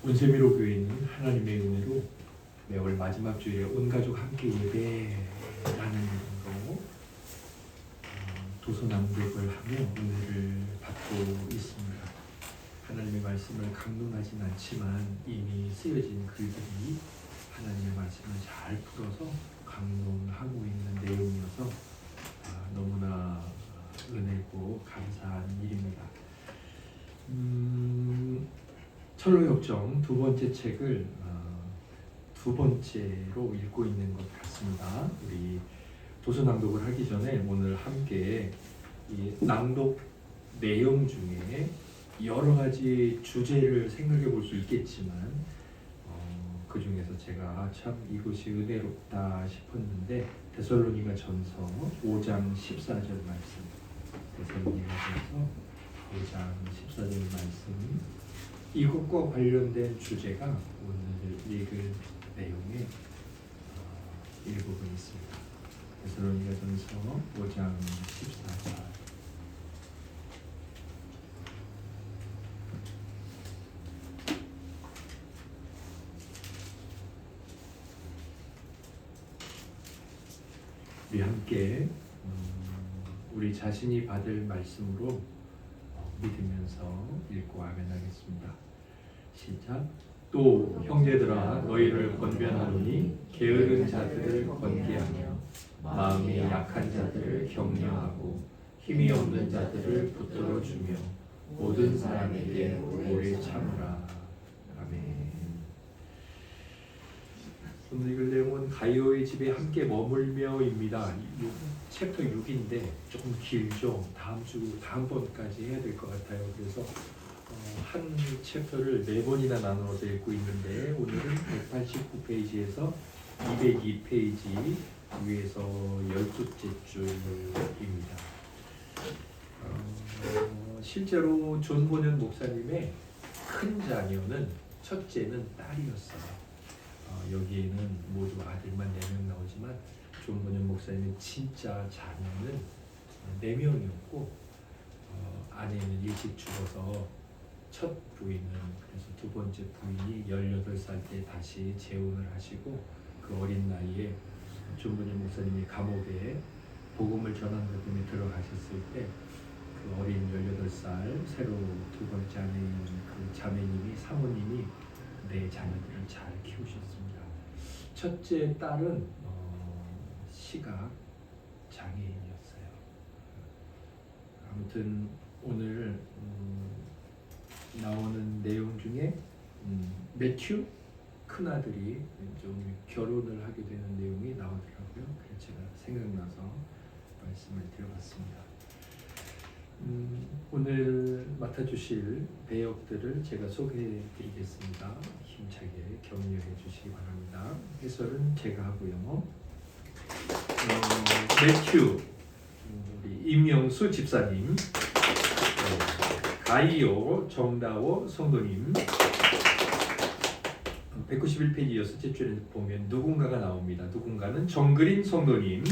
온세미로 교회는 하나님의 은혜로 매월 마지막 주일에 온 가족 함께 예배라는 거 도서낭독을 하며 은혜를 받고 있습니다. 하나님의 말씀을 강론하진 않지만 이미 쓰여진 글들이 하나님의 말씀을 잘 풀어서 강론하고 있는 내용이어서 너무나 은혜고 감사한 일입니다. 철로역정 두 번째 책을 두 번째로 읽고 있는 것 같습니다. 우리 도서 낭독을 하기 전에 오늘 함께 이 낭독 내용 중에 여러 가지 주제를 생각해 볼 수 있겠지만 그 중에서 제가 참 이것이 은혜롭다 싶었는데 데살로니가 전서 5장 14절 말씀, 데살로니가 전서 5장 14절 말씀, 이것과 관련된 주제가 오늘 읽을 내용의 일부분 있습니다. 데살로니가 전서 5장 14절. 우리 함께 우리 자신이 받을 말씀으로 믿으면서 읽고 아멘하겠습니다. 시작. 또 형제들아 너희를 권면하노니 게으른 자들을 권계하며 마음이 약한 자들을 격려하고 힘이 없는 자들을 붙들어 주며 모든 사람에게 오래 참으라. 아멘. 오늘 읽을 내용은 가이오의 집에 함께 머물며입니다. 챕터 6인데 조금 길죠. 다음번까지 해야 될 것 같아요. 그래서 한 챕터를 4번이나 나누어서 읽고 있는데 오늘은 189페이지에서 202페이지 위에서 12째 줄입니다. 실제로 존 보년 목사님의 큰 자녀는 첫째는 딸이었어요. 여기에는 모두 아들만 4명 나오지만 존 보년 목사님의 진짜 자녀는 4명이었고 아내는 일찍 죽어서 첫 부인은 그래서 두 번째 부인이 18살 때 다시 재혼을 하시고 그 어린 나이에 존 보년 목사님이 감옥에 복음을 전하는 때문에 들어가셨을 때 그 어린 18살 새로 두 번째 아내인 그 자매님이 사모님이 내 자녀들을 잘 키우셨습니다. 첫째 딸은 시각 장애인이었어요. 아무튼 오늘 나오는 내용 중에 매튜 큰아들이 좀 결혼을 하게 되는 내용이 나오더라고요. 그래서 제가 생각나서 말씀을 드려봤습니다. 오늘 맡아주실 배역들을 제가 소개해 드리겠습니다. 힘차게 격려해 주시기 바랍니다. 해설은 제가 하고요. 매튜 우리 임영수 집사님, 가이오 정다워 성도님, 191페이지 6째 줄에 보면 누군가가 나옵니다. 누군가는 정그린 성도님,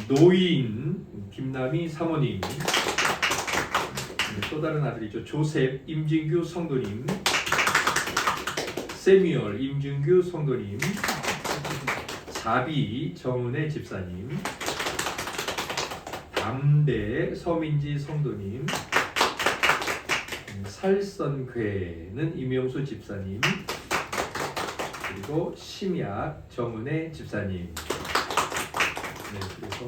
노인 김남희 사모님, 또 다른 아들이죠. 조셉 임진규 성도님, 세뮤얼 임준규 성도님, 자비 정은혜 집사님, 담대 서민지 성도님, 살선괴는 임영수 집사님, 그리고 심약 정은혜 집사님. 네, 그래서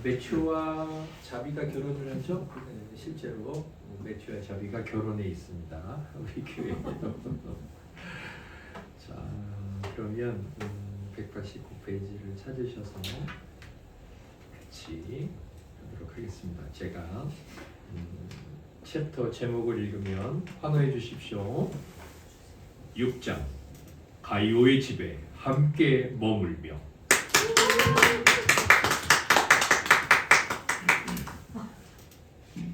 매튜와 자비가 결혼을 하죠. 실제로 매튜와 자비가 결혼해 있습니다. 우리 교회에. 자, 그러면 189페이지를 찾으셔서 같이 하도록 하겠습니다. 제가 챕터 제목을 읽으면 환호해 주십시오. 6장 가이오의 집에 함께 머물며.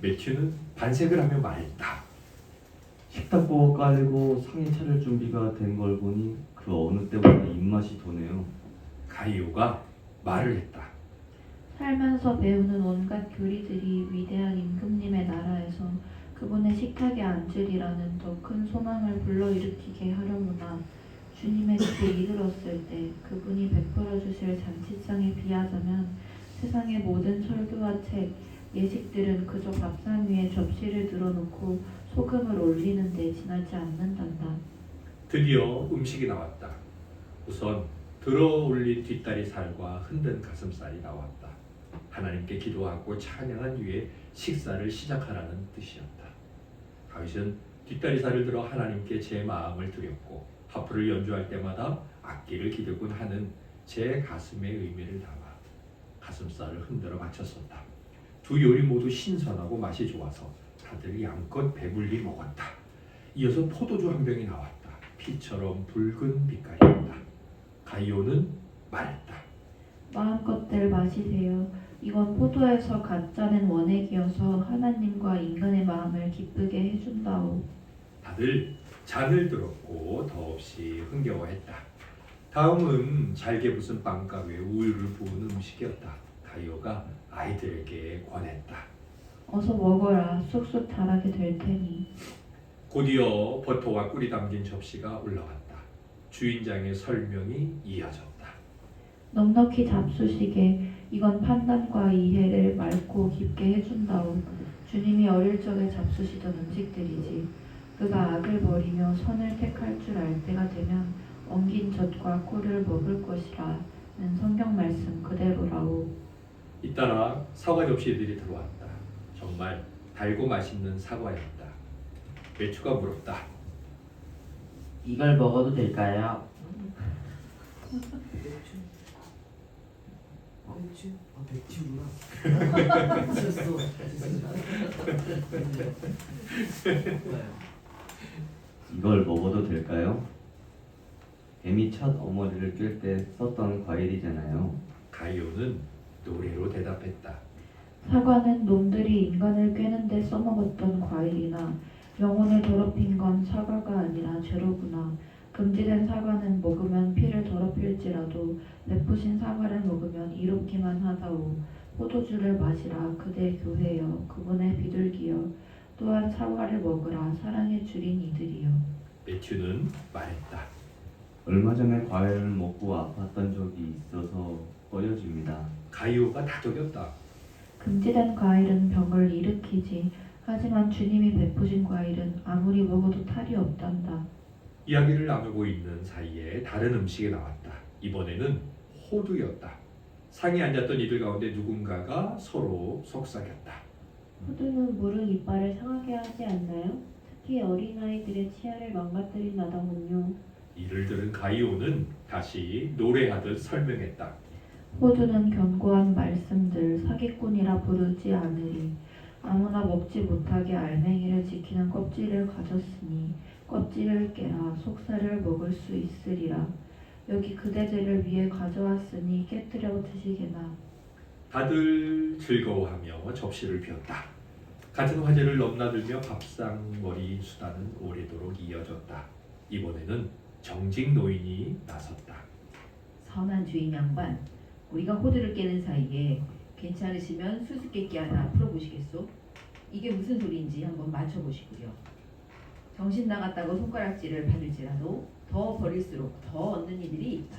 매튜는 반색을 하며 말했다. 식탁보가 깔고 상에 차릴 준비가 된 걸 보니 그 어느 때보다 입맛이 도네요. 가이오가 말을 했다. 살면서 배우는 온갖 교리들이 위대한 임금님의 나라에서 그 그분의 식탁에 앉으리라는 더 큰 소망을 불러일으키게 하려무나 주님의 집에 이르렀을 때 그분이 베풀어 주실 잔치상에 비하자면 세상의 모든 설교와 책, 예식들은 그저 밥상 위에 접시를 늘어놓고 소금을 올리는 데 지나지 않는단다. 드디어 음식이 나왔다. 우선 들어올린 뒷다리살과 흔든 가슴살이 나왔다. 하나님께 기도하고 찬양한 후에 식사를 시작하라는 뜻이었다. 다윗은 뒷다리살을 들어 하나님께 제 마음을 드렸고 하프를 연주할 때마다 악기를 기르곤 하는 제 가슴의 의미를 담아 가슴살을 흔들어 바쳤었다. 두 요리 모두 신선하고 맛이 좋아서 다들 양껏 배불리 먹었다. 이어서 포도주 한 병이 나왔다. 피처럼 붉은 빛깔이었다. 가이오는 말했다. 마음껏들 마시세요. 이건 포도에서 갓 짜낸 원액이어서 하나님과 인간의 마음을 기쁘게 해준다오. 다들 잔을 들었고 더없이 흥겨워했다. 다음은 잘게 부순 빵가루에 우유를 부은 음식이었다. 가이오가 아이들에게 권했다. 어서 먹어라. 쑥쑥 자라게 될 테니. 곧이어 버터와 꿀이 담긴 접시가 올라왔다. 주인장의 설명이 이어졌다. 넉넉히 잡수시게. 이건 판단과 이해를 맑고 깊게 해준다오. 주님이 어릴 적에 잡수시던 음식들이지. 그가 악을 버리며 선을 택할 줄 알 때가 되면 엉긴 젖과 꿀을 먹을 것이라는 성경 말씀 그대로라오. 잇따라 사과 접시들이 들어왔다. 정말 달고 맛있는 사과였다. 매추가 물었다. 이걸 먹어도 될까요? 맥주구나. 미쳤어. 이걸 먹어도 될까요? 뱀이 첫 어머니를 꿰 때 썼던 과일이잖아요. 가이오는 노래로 대답했다. 사과는 놈들이 인간을 꿰는데 써먹었던 과일이나 영혼을 더럽힌 건 사과가 아니라 죄로구나. 금지된 사과는 먹으면 피를 더럽힐지라도 베푸신 사과를 먹으면 이롭기만 하다오. 포도주를 마시라. 그대 교회여. 그분의 비둘기여. 또한 사과를 먹으라. 사랑의 주린 이들이여. 매튜는 말했다. 얼마 전에 과일을 먹고 아팠던 적이 있어서 꺼려집니다. 가이오가 다독였다. 금지된 과일은 병을 일으키지. 하지만 주님이 베푸신 과일은 아무리 먹어도 탈이 없단다. 이야기를 나누고 있는 사이에 다른 음식이 나왔다. 이번에는 호두였다. 상에 앉았던 이들 가운데 누군가가 서로 속삭였다. 호두는 물은 이빨을 상하게 하지 않나요? 특히 어린아이들의 치아를 망가뜨린다더군요. 이를 들은 가이오는 다시 노래하듯 설명했다. 호두는 견고한 말씀들 사기꾼이라 부르지 않으리. 아무나 먹지 못하게 알맹이를 지키는 껍질을 가졌으니 껍질을 깨라. 속살을 먹을 수 있으리라. 여기 그대들을 위해 가져왔으니 깨뜨려 드시게나. 다들 즐거워하며 접시를 비웠다. 같은 화제를 넘나들며 밥상머리 수다는 오래도록 이어졌다. 이번에는 정직 노인이 나섰다. 선한 주인 양반, 우리가 호두를 깨는 사이에 괜찮으시면 수수께끼 하나 풀어보시겠소? 이게 무슨 소리인지 한번 맞춰보시구려. 정신 나갔다고 손가락질을 받을지라도 더 버릴수록 더 얻는 이들이 있다.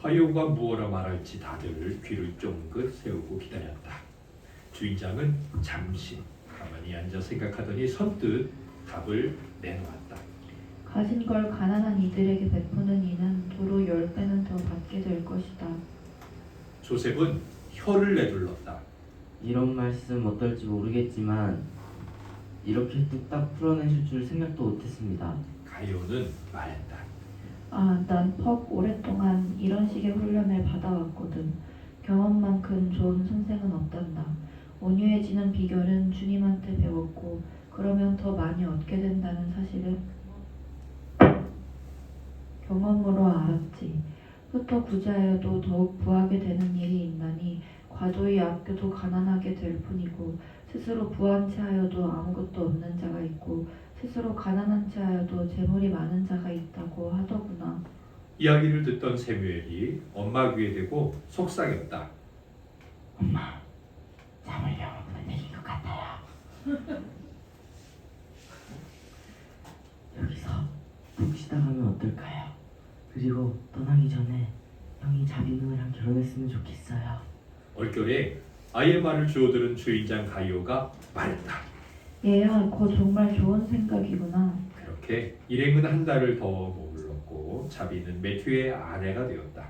가이오가 무엇라 말할지 다들 귀를 쫑긋 세우고 기다렸다. 주인장은 잠시 가만히 앉아 생각하더니 선뜻 답을 내놓았다. 가진 걸 가난한 이들에게 베푸는 이는 도로 10배는 더 받게 될 것이다. 조셉은 혀를 내둘렀다. 이런 말씀 어떨지 모르겠지만 이렇게 뚝딱 풀어내실 줄 생각도 못했습니다. 가이오는 말했다. 아, 난 퍽 오랫동안 이런 식의 훈련을 받아왔거든. 경험만큼 좋은 선생은 없단다. 온유해지는 비결은 주님한테 배웠고 그러면 더 많이 얻게 된다는 사실을 경험으로 알았지. 흩어 부자여도 더욱 부하게 되는 일이 있나니 과도히 아껴도 가난하게 될 뿐이고 스스로 부한 채 하여도 아무것도 없는 자가 있고 스스로 가난한 채 하여도 재물이 많은 자가 있다고 하더구나. 이야기를 듣던 세무엘이 엄마 귀에 대고 속삭였다. 엄마, 잡으려면 걸리신 것 같아요. 푹 쉬다 가면 어떨까요? 그리고 떠나기 전에 형이 자비누이랑 결혼했으면 좋겠어요. 얼결에 아이의 말을 주워들은 주인장 가이오가 말했다. 얘야, 그거 정말 좋은 생각이구나. 그렇게 일행은 한 달을 더 머물렀고 자비는 매튜의 아내가 되었다.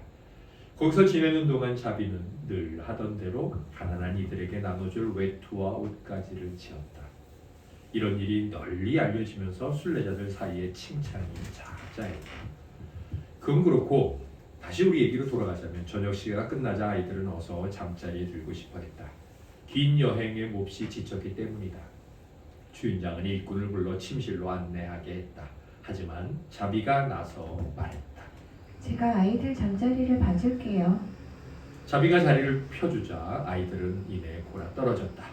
거기서 지내는 동안 자비는 늘 하던 대로 가난한 이들에게 나눠줄 외투와 옷가지를 지었다. 이런 일이 널리 알려지면서 순례자들 사이에 칭찬이 자자했다. 그건 그렇고 다시 우리 얘기로 돌아가자면 저녁 시간가 끝나자 아이들은 어서 잠자리에 들고 싶어했다. 긴 여행에 몹시 지쳤기 때문이다. 주인장은 일꾼을 불러 침실로 안내하게 했다. 하지만 자비가 나서 말했다. 제가 아이들 잠자리를 봐줄게요. 자비가 자리를 펴주자 아이들은 이내 골아 떨어졌다.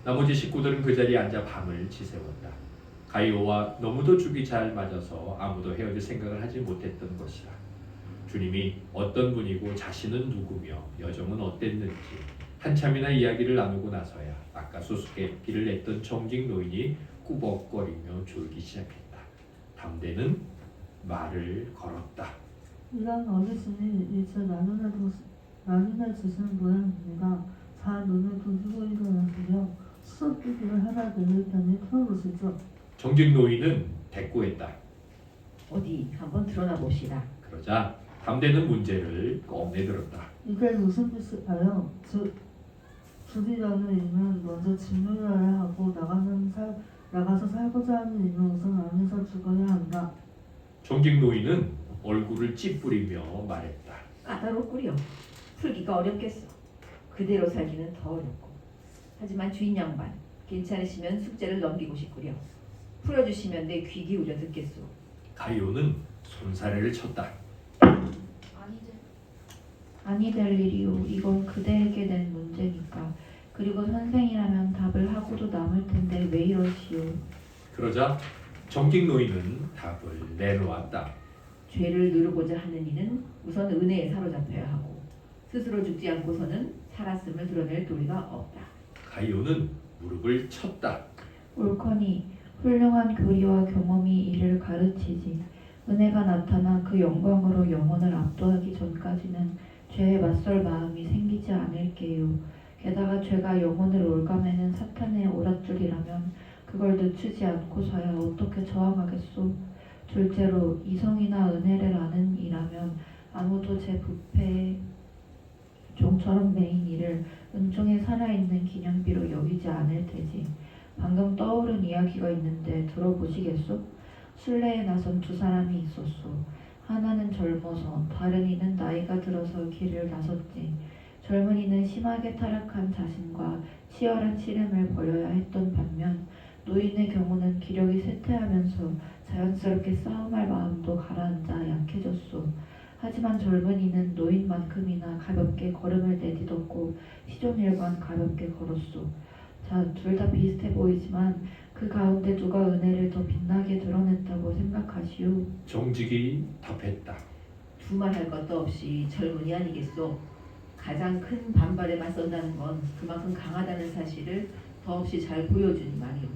나머지 식구들은 그 자리에 앉아 밤을 지새웠다. 가이오와 너무도 죽이 잘 맞아서 아무도 헤어질 생각을 하지 못했던 것이다. 주님이 어떤 분이고 자신은 누구며 여정은 어땠는지 한참이나 이야기를 나누고 나서야 아까 수수께끼를 냈던 정직 노인이 꾸벅거리며 졸기 시작했다. 담대는 말을 걸었다. 이런 어르신이 이제 나눔을 주시는 모양입니다. 잘 눈을 돌리고 일어나시며 수수께끼를 하나 드릴 테니 풀어보시죠. 정직 노인은 대꾸했다. 어디 한번 드러나 봅시다. 그러자 담대는 문제를 꺼내들었다. 이게 무슨 뜻일까요? 줄이라는 이는 먼저 짓눌러야 하고 나가서 살고자 하는 이는 우선 안에서 죽어야 한다. 정직 노인은 얼굴을 찌푸리며 말했다. 까다롭구려. 풀기가 어렵겠어. 그대로 살기는 더 어렵고. 하지만 주인 양반, 괜찮으시면 숙제를 넘기고 싶구려. 풀어주시면 내 귀 기울여 듣겠소. 가이오는 손사래를 쳤다. 아니 될 일이오. 이건 그대에게 낸 문제니까. 그리고 선생이라면 답을 하고도 남을 텐데 왜 이러시오. 그러자 정직 노인은 답을 내놓았다. 죄를 누르고자 하는 이는 우선 은혜에 사로잡혀야 하고 스스로 죽지 않고서는 살았음을 드러낼 도리가 없다. 가이오는 무릎을 쳤다. 옳거니 훌륭한 교리와 경험이 이를 가르치지. 은혜가 나타나 그 영광으로 영혼을 압도하기 전까지는 죄에 맞설 마음이 생기지 않을게요. 게다가 죄가 영혼을 올가매는 사탄의 오랏줄이라면 그걸 늦추지 않고서야 어떻게 저항하겠소. 둘째로 이성이나 은혜를 아는 이라면 아무도 제 부패의 종처럼 매인 이를 은총에 살아있는 기념비로 여기지 않을 테지. 방금 떠오른 이야기가 있는데 들어보시겠소? 순례에 나선 두 사람이 있었소. 하나는 젊어서 다른 이는 나이가 들어서 길을 나섰지. 젊은이는 심하게 타락한 자신과 치열한 씨름을 벌여야 했던 반면 노인의 경우는 기력이 쇠퇴하면서 자연스럽게 싸움할 마음도 가라앉아 약해졌소. 하지만 젊은이는 노인만큼이나 가볍게 걸음을 내딛었고 시종일관 가볍게 걸었소. 자, 둘 다 비슷해 보이지만 그 가운데 누가 은혜를 더 빛나게 드러냈다고 생각하시오? 정직이 답했다. 두말할 것도 없이 젊은이 아니겠소. 가장 큰 반발에 맞선다는 건 그만큼 강하다는 사실을 더없이 잘 보여주니 말이오.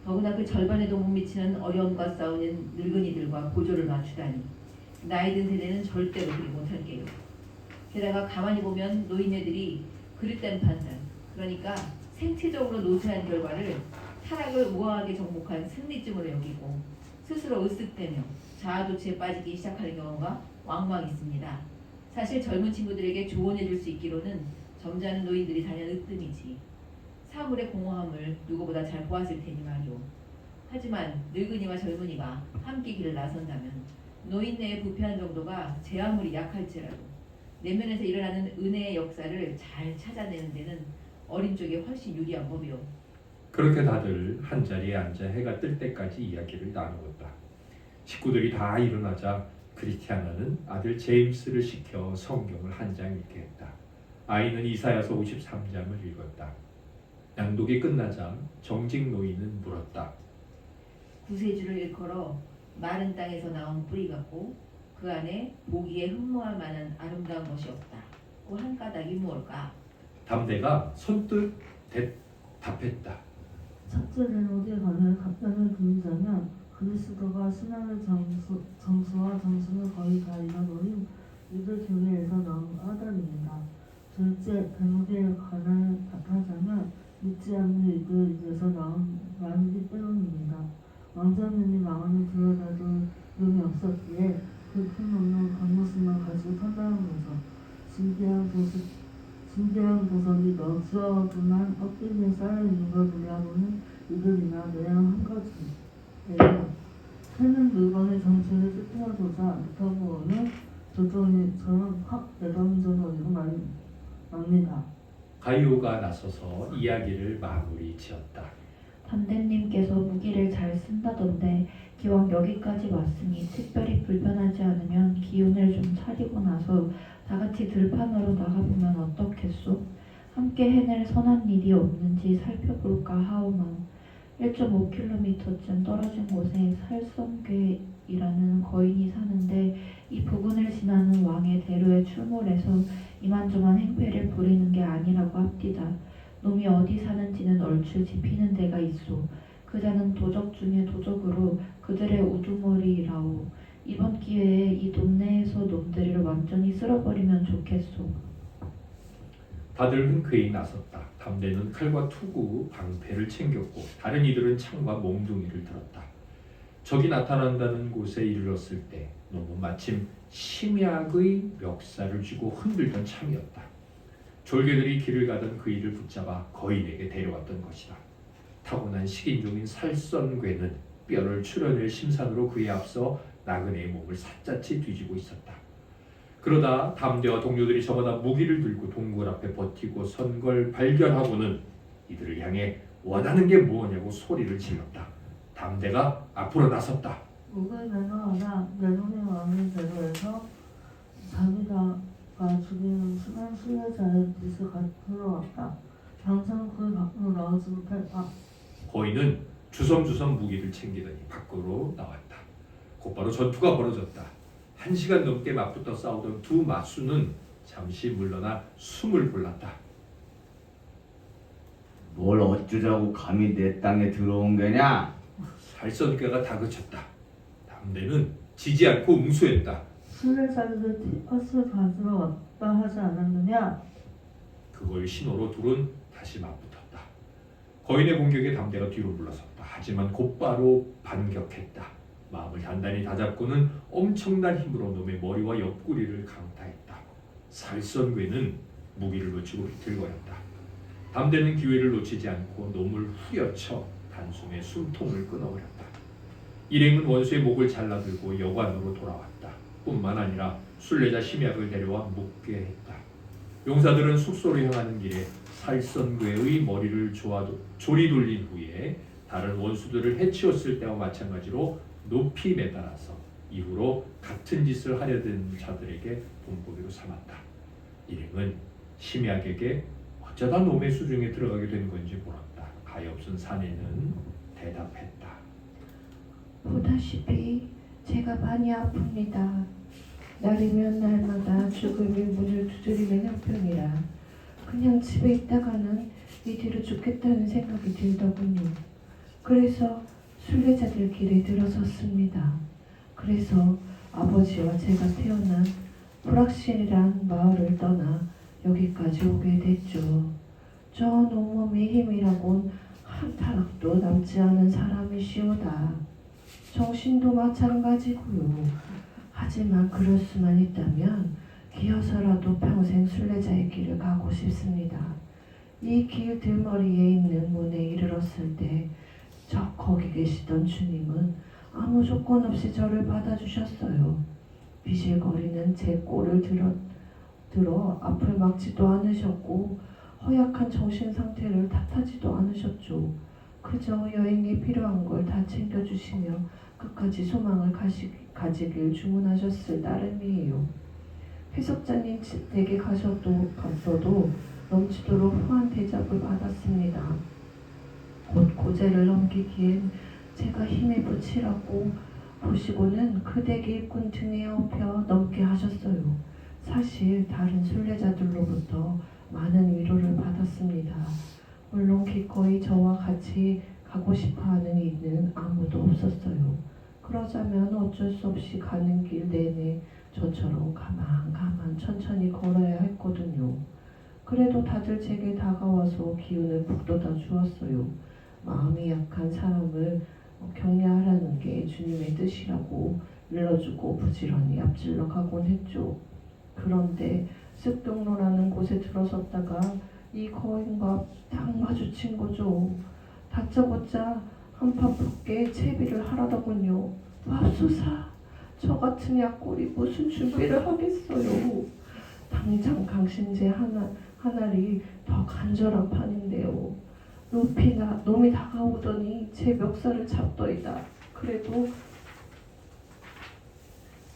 더구나 그 절반에도 못 미치는 어려움과 싸우는 늙은이들과 보조를 맞추다니 나이 든 세대는 절대로 그리 못할게요. 게다가 가만히 보면 노인네들이 그릇된 판단, 그러니까 생체적으로 노쇠한 결과를 타락을 우아하게 정복한 승리쯤으로 여기고 스스로 으쓱대며 자아도취에 빠지기 시작하는 경우가 왕왕 있습니다. 사실 젊은 친구들에게 조언해줄 수 있기로는 점잖은 노인들이 단연 으뜸이지. 사물의 공허함을 누구보다 잘 보았을 테니 말이오. 하지만 늙은이와 젊은이가 함께 길을 나선다면 노인네의 부패한 정도가 제 아무리 약할지라도 내면에서 일어나는 은혜의 역사를 잘 찾아내는 데는 어린 쪽이 훨씬 유리한 법이오. 그렇게 다들 한자리에 앉아 해가 뜰 때까지 이야기를 나누었다. 식구들이 다 일어나자 크리스티아나는 아들 제임스를 시켜 성경을 한 장 읽게 했다. 아이는 이사야서 53장을 읽었다. 낭독이 끝나자 정직 노인은 물었다. 구세주를 일컬어 마른 땅에서 나온 뿌리 같고 그 안에 보기에 흠모할 만한 아름다운 것이 없다. 그 한 까닭이 무엇일까? 담대가 선뜻 답했다. 첫째 멜로디에 관한 답변을 드리자면 그리스도가 신앙의 정수와 정신을 거의 다 잃어버린 이들 교회에서 나온 아들입니다. 둘째, 대목에 관한 답하자면 믿지 않는 이들에서 나온 왕이기 때문입니다. 왕자님이 마음을 들여다도 용이 없었기에 그 품없는 겉모습만 가지고 판단하면서 진지한 보석이 너저분한 어깨 위에 쌓여있는 걸 몰라보는 이들이나 매형한 거지예요. 새는 물건의 정체를 뜯어보자 리터브어는 조종이처럼 확 내던져 버리고 맙니다. 가이오가 나서서 이야기를 마무리 지었다. 담대님께서 무기를 잘 쓴다던데 기왕 여기까지 왔으니 특별히 불편하지 않으면 기운을 좀 차리고 나서 다 같이 들판으로 나가보면 어떻겠소? 함께 해낼 선한 일이 없는지 살펴볼까 하오만 1.5km쯤 떨어진 곳에 살선괴이라는 거인이 사는데 이 부근을 지나는 왕의 대로에 출몰해서 이만저만 행패를 부리는 게 아니라고 합디다. 놈이 어디 사는지는 얼추 짚히는 데가 있소. 그자는 도적 중에 도적으로 그들의 우두머리라오. 이번 기회에 이 동네에서 놈들을 완전히 쓸어버리면 좋겠소. 다들 흔쾌히 나섰다. 담대는 칼과 투구, 방패를 챙겼고 다른 이들은 창과 몽둥이를 들었다. 적이 나타난다는 곳에 이르렀을 때 놈은 마침 심약의 멱살을 쥐고 흔들던 참이었다. 졸개들이 길을 가던 그 일을 붙잡아 거인에게 데려왔던 것이다. 타고난 식인종인 살선괴는 뼈를 추려낼 심산으로 그에 앞서 나그네의 몸을 샅샅이 뒤지고 있었다. 그러다 담대와 동료들이 저마다 무기를 들고 동굴 앞에 버티고 선 걸 발견하고는 이들을 향해 원하는 게 무엇냐고 소리를 질렀다. 담대가 앞으로 나섰다. 목을 매너하라 내놈의 왕의 대로에서 자기가 죽이는 순한 순례자의 빛을 들어왔다. 당장 그 밖으로 나오지 못했다. 거인은 주섬주섬 무기를 챙기더니 밖으로 나왔다. 곧바로 전투가 벌어졌다. 1시간 넘게 맞붙어 싸우던 두 마수는 잠시 물러나 숨을 골랐다. 뭘 어쩌자고 감히 내 땅에 들어온 게냐? 살선괴가 다그쳤다. 담대는 지지 않고 응수했다. 순례자들 티퍼스 가지러 왔다 하지 않았느냐? 그걸 신호로 둘은 다시 맞붙었다. 거인의 공격에 담대가 뒤로 물러섰다. 하지만 곧바로 반격했다. 마음을 단단히 다잡고는 엄청난 힘으로 놈의 머리와 옆구리를 강타했다. 살선괴는 무기를 놓치고 비틀거렸다. 담대는 기회를 놓치지 않고 놈을 후려쳐 단숨에 숨통을 끊어버렸다. 일행은 원수의 목을 잘라들고 여관으로 돌아왔다. 뿐만 아니라 순례자 심약을 데려와 묻게 했다. 용사들은 숙소로 향하는 길에 살선괴의 머리를 조리 돌린 후에 다른 원수들을 해치웠을 때와 마찬가지로 높이 매달아서 이후로 같은 짓을 하려던 자들에게 본보기로 삼았다. 일행은 심약에게 어쩌다 놈의 수중에 들어가게 된 건지 물었다. 가엾은 사내는 대답했다. 보다시피 제가 많이 아픕니다. 날이면 날마다 죽음이 문을 두드리는 형편이라 그냥 집에 있다가는 이 뒤로 죽겠다는 생각이 들더군요. 그래서 순례자들 길에 들어섰습니다. 그래서 아버지와 제가 태어난 브락실이란 마을을 떠나 여기까지 오게 됐죠. 저 농몸의 힘이라곤 한 타락도 남지 않은 사람이시오다. 정신도 마찬가지고요. 하지만 그럴 수만 있다면 기어서라도 평생 순례자의 길을 가고 싶습니다. 이 길 들머리에 있는 문에 이르렀을 때 저 거기 계시던 주님은 아무 조건 없이 저를 받아주셨어요. 비실거리는 제 꼴을 들어 앞을 막지도 않으셨고 허약한 정신 상태를 탓하지도 않으셨죠. 그저 여행에 필요한 걸 다 챙겨주시며 끝까지 소망을 가지길 주문하셨을 따름이에요. 해석자님 댁에 갔어도 넘치도록 후한 대접을 받았습니다. 곧 고제를 넘기기엔 제가 힘에 붙이라고 보시고는 그 댁의 일꾼 등에 업혀 넘게 하셨어요. 사실 다른 순례자들로부터 많은 위로를 받았습니다. 물론 기꺼이 저와 같이 가고 싶어하는 이는 아무도 없었어요. 그러자면 어쩔 수 없이 가는 길 내내 저처럼 가만 천천히 걸어야 했거든요. 그래도 다들 제게 다가와서 기운을 북돋아 주었어요. 마음이 약한 사람을 격려하라는 게 주님의 뜻이라고 일러주고 부지런히 앞질러 가곤 했죠. 그런데 쓱동로라는 곳에 들어섰다가 이 거인과 딱 마주친 거죠. 다짜고짜 한판 붙게 채비를 하라더군요. 맙소사, 저 같은 약골이 무슨 준비를 하겠어요. 당장 강신제 하나리 더 간절한 판인데요. 놈이 다가오더니 제 멱살을 잡더이다. 그래도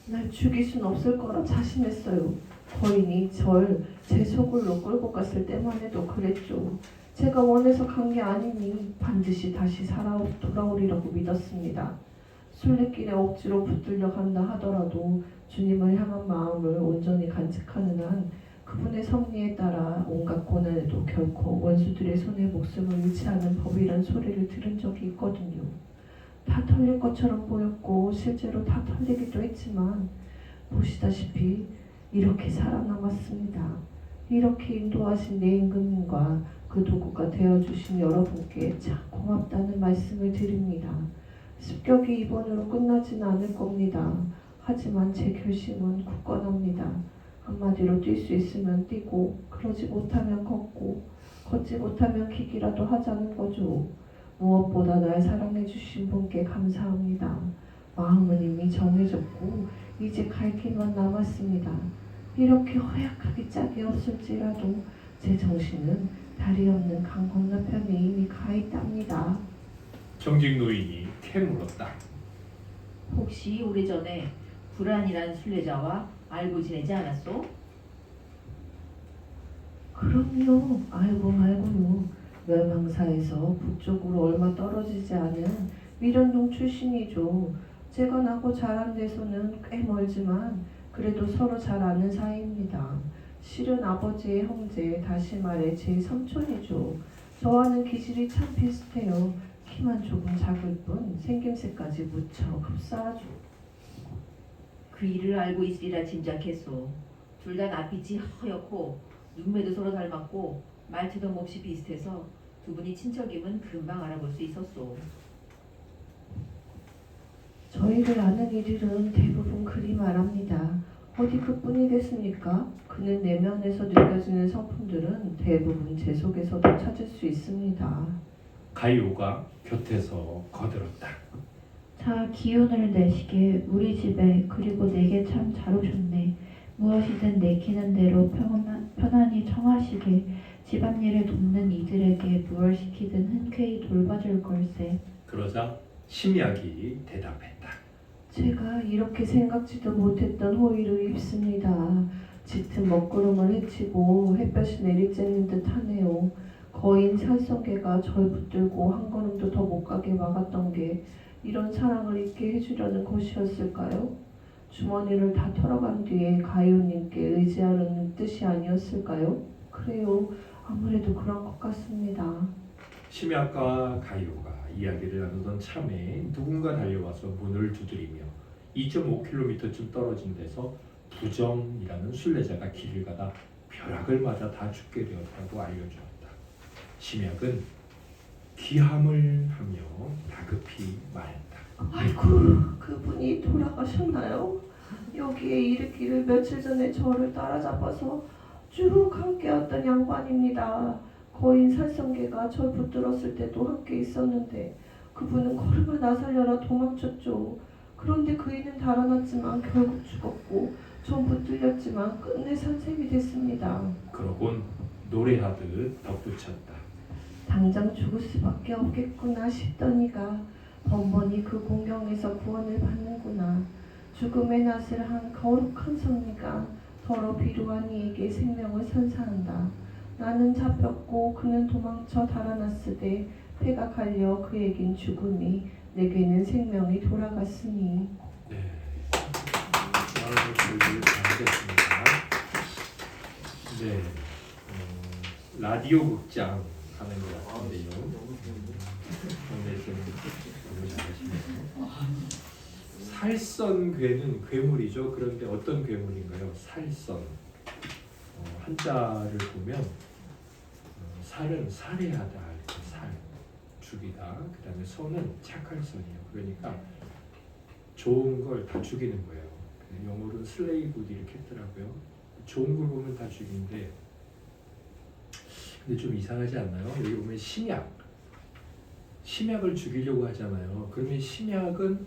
날 죽일 순 없을 거라 자신했어요. 거인이 제 소굴로 끌고 갔을 때만 해도 그랬죠. 제가 원해서 간 게 아니니 반드시 다시 돌아오리라고 믿었습니다. 순례길에 억지로 붙들려 간다 하더라도 주님을 향한 마음을 온전히 간직하는 한 그분의 섭리에 따라 온갖 고난에도 결코 원수들의 손에 목숨을 잃지 않은 법이란 소리를 들은 적이 있거든요. 다 털릴 것처럼 보였고 실제로 다 털리기도 했지만 보시다시피 이렇게 살아남았습니다. 이렇게 인도하신 내 임금님과 그 도구가 되어주신 여러분께 참 고맙다는 말씀을 드립니다. 습격이 이번으로 끝나지는 않을 겁니다. 하지만 제 결심은 굳건합니다. 한마디로 뛸 수 있으면 뛰고 그러지 못하면 걷고 걷지 못하면 기기라도 하자는 거죠. 무엇보다 날 사랑해 주신 분께 감사합니다. 마음은 이미 정해졌고 이제 갈 길만 남았습니다. 이렇게 허약하게 짝이 없을지라도 제 정신은 다리 없는 강 건너편에 이미 가 있답니다. 정직 노인이 캐물었다. 혹시 오래전에 불안이란 순례자와 알고 지내지 않았소? 그럼요. 알고요. 멸망사에서 북쪽으로 얼마 떨어지지 않은 미련동 출신이죠. 제가 나고 자란 데서는 꽤 멀지만 그래도 서로 잘 아는 사이입니다. 실은 아버지의 형제, 다시 말해 제 삼촌이죠. 저와는 기질이 참 비슷해요. 키만 조금 작을 뿐 생김새까지 무척 흡사하죠. 그 일을 알고 있으리라 짐작했소. 둘 다 낯빛이 허옇고 눈매도 서로 닮았고 말투도 몹시 비슷해서 두 분이 친척임은 금방 알아볼 수 있었소. 저희를 아는 이들은 대부분 그리 말합니다. 어디 그뿐이겠습니까? 그는 내면에서 느껴지는 성품들은 대부분 제 속에서도 찾을 수 있습니다. 가이오가 곁에서 거들었다. 자, 기운을 내시게 우리 집에 그리고 내게 참 잘 오셨네. 무엇이든 내키는 대로 편안히 청하시게 집안일을 돕는 이들에게 무얼 시키든 흔쾌히 돌봐줄 걸세. 그러자 심약이 대답했다. 제가 이렇게 생각지도 못했던 호의를 입습니다. 짙은 먹구름을 헤치고 햇볕이 내리쬐는 듯 하네요. 거인 살성개가 절 붙들고 한 걸음도 더 못 가게 막았던 게 이런 사랑을 잊게 해주려는 것이었을까요? 주머니를 다 털어간 뒤에 가이오님께 의지하려는 뜻이 아니었을까요? 그래요. 아무래도 그런 것 같습니다. 심약과 가이오가 이야기를 나누던 참에 누군가 달려와서 문을 두드리며 2.5km쯤 떨어진 데서 부정이라는 순례자가 길을 가다 벼락을 맞아 다 죽게 되었다고 알려주었다. 심약은 기함을 하며 다급히 말했다. 아이고, 그분이 돌아가셨나요? 여기에 이르기를 며칠 전에 저를 따라잡아서 쭉 함께했던 양반입니다. 거인 살성개가 절 붙들었을 때도 함께 있었는데 그분은 걸음을 나서려라 도망쳤죠. 그런데 그이는 달아났지만 결국 죽었고 전 붙들렸지만 끝내 산셈이 됐습니다. 그러곤 노래하듯 덧붙였다. 당장 죽을 수밖에 없겠구나 싶더니가 번번이 그 공경에서 구원을 받는구나. 죽음의 낯을 한 거룩한 섭리가 더러 비루한 이에게 생명을 선사한다. 나는 잡혔고 그는 도망쳐 달아났으되 패가 갈려 그에겐 죽음이 내게는 생명이 돌아갔으니. 네, 잘하셨습니다. 네, 라디오 극장 가는 것 같은데요. 오늘 너무 잘하시네요. 살선괴는 괴물이죠. 그런데 어떤 괴물인가요? 살선. 한자를 보면 살은 살해하다, 살, 죽이다. 그 다음에 선은 착할 선이에요. 그러니까 좋은 걸 다 죽이는 거예요. 영어로는 슬레이 굿 이렇게 했더라고요. 좋은 걸 보면 다 죽이는데, 근데 좀 이상하지 않나요? 여기 보면 심약을 죽이려고 하잖아요. 그러면 심약은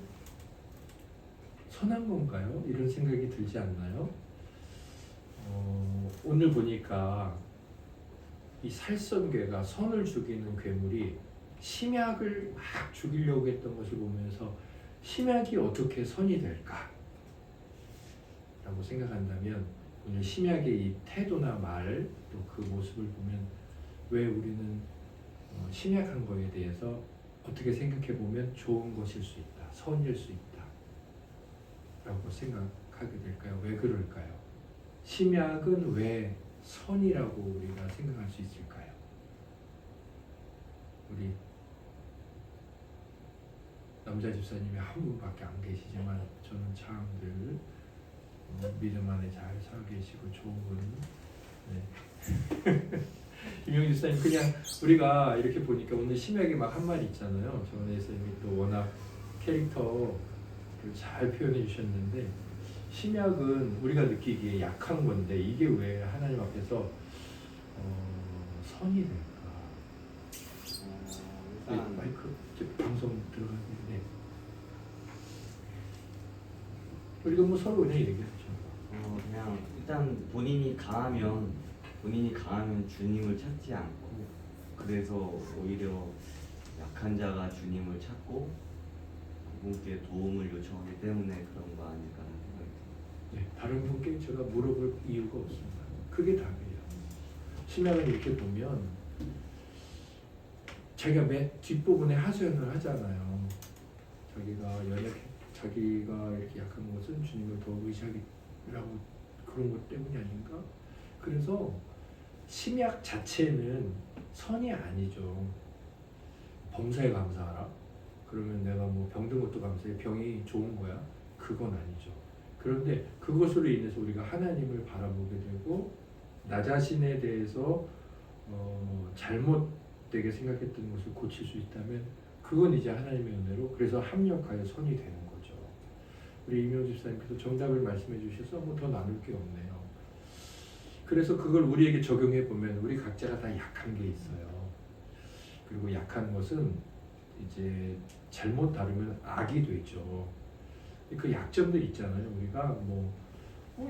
선한 건가요? 이런 생각이 들지 않나요? 오늘 보니까 이 살선괴가 선을 죽이는 괴물이 심약을 막 죽이려고 했던 것을 보면서 심약이 어떻게 선이 될까? 라고 생각한다면 오늘 심약의 이 태도나 말, 또 그 모습을 보면 왜 우리는 심약한 거에 대해서 어떻게 생각해 보면 좋은 것일 수 있다, 선일 수 있다 라고 생각하게 될까요? 왜 그럴까요? 심약은 왜 선이라고 우리가 생각할 수 있을까요? 우리 남자 집사님이 한 분밖에 안 계시지만 저는 참 늘 믿음 안에 잘 살고 계시고 좋은 분. 네. 김영 집사님, 그냥 우리가 이렇게 보니까 오늘 심약이 막 한 말이 있잖아요. 정은혜 선생님이 또 워낙 캐릭터를 잘 표현해 주셨는데, 심약은 우리가 느끼기에 약한 건데 이게 왜 하나님 앞에서 선이 될까? 마이크 방송 들어가는데 우리가 뭐 서로 그냥 얘기하죠. 그냥 일단 본인이 강하면 주님을 찾지 않고, 그래서 오히려 약한 자가 주님을 찾고 그분께 도움을 요청하기 때문에 그런 거 아닐까 하는 생각이 듭니다. 네, 다른 분께 제가 물어볼 이유가 없습니다. 그게 답이에요. 신약을 이렇게 보면 자기가 맨 뒷부분에 하소연을 하잖아요. 자기가 이렇게 약한 것은 주님을 더 의지하기라고 그런 것 때문이 아닌가? 그래서 심약 자체는 선이 아니죠. 범사에 감사하라. 그러면 내가 뭐 병든 것도 감사해. 병이 좋은 거야? 그건 아니죠. 그런데 그것으로 인해서 우리가 하나님을 바라보게 되고 나 자신에 대해서 잘못되게 생각했던 것을 고칠 수 있다면 그건 이제 하나님의 은혜로, 그래서 합력하여 선이 되는 거죠. 우리 이명 집사님께서 정답을 말씀해 주셔서 뭐 더 나눌 게 없네요. 그래서 그걸 우리에게 적용해 보면 우리 각자가 다 약한 게 있어요. 그리고 약한 것은 이제 잘못 다루면 악이 되죠. 그 약점들 있잖아요. 우리가 뭐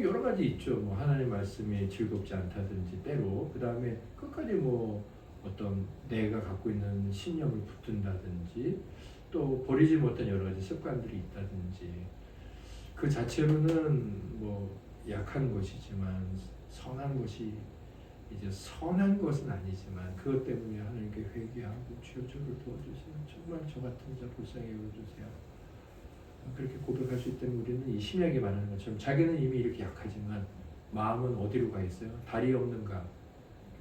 여러 가지 있죠. 뭐 하나님 말씀이 즐겁지 않다든지 때로, 그 다음에 끝까지 뭐 어떤 내가 갖고 있는 신념을 붙든다든지, 또 버리지 못한 여러 가지 습관들이 있다든지, 그 자체로는 뭐 약한 것이지만 선한 것이 이제 선한 것은 아니지만 그것 때문에 하나님께 회개하고 주여 저를 도와주세요. 정말 저 같은 자 불쌍히 여겨주세요. 그렇게 고백할 수 있다면 우리는 이 심약에 말하는 것처럼 자기는 이미 이렇게 약하지만 마음은 어디로 가 있어요? 다리 없는가?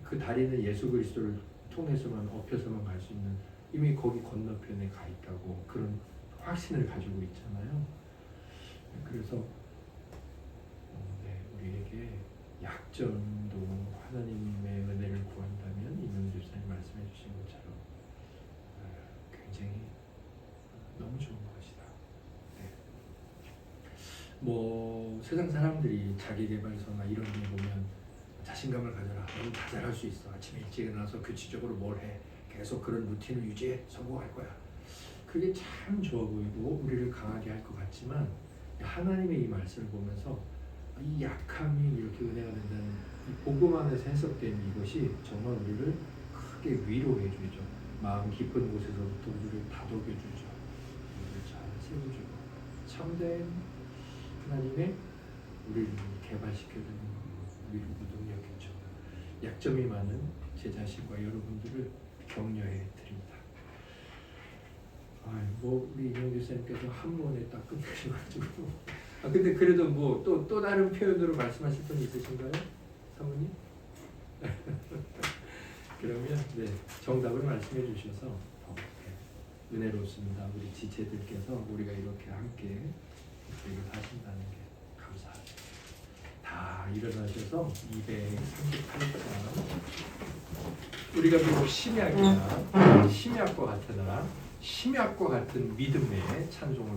그 다리는 예수 그리스도를 통해서만 엎혀서만 갈 수 있는, 이미 거기 건너편에 가 있다고 그런 확신을 가지고 있잖아요. 그래서 우리에게 약점도 하나님의 은혜를 구한다면 이명 집사님 말씀해 주신 것처럼 굉장히 너무 좋은 것이다. 네. 뭐 세상 사람들이 자기계발서나 이런 데 보면 자신감을 가져라. 넌 다 잘할 수 있어. 아침에 일찍 일어나서 규칙적으로 뭘 해. 계속 그런 루틴을 유지해. 성공할 거야. 그게 참 좋아 보이고 우리를 강하게 할 것 같지만 하나님의 이 말씀을 보면서 이 약함이 이렇게 은혜가 된다는 이 복음 안에서 해석된 이것이 정말 우리를 크게 위로해 주죠. 마음 깊은 곳에서부터 우리를 다독여 주죠. 우리를 잘 세워주고 참된 하나님의 우리를 개발시켜주는 위로고 능력이죠. 약점이 많은 제 자신과 여러분들을 격려해 드립니다. 뭐 우리 이명 교수님께서 한 번에 딱 끝내셔가지고 근데 그래도 뭐 또 다른 표현으로 말씀하실 분 있으신가요? 사모님? 그러면 네, 정답을 말씀해 주셔서 더 은혜롭습니다. 우리 지체들께서 우리가 이렇게 함께 기도를 하신다는 게 감사합니다. 다 일어나셔서 238장 우리가 비록 심약이나 심약과 같으나 심약과 같은 믿음의 찬송을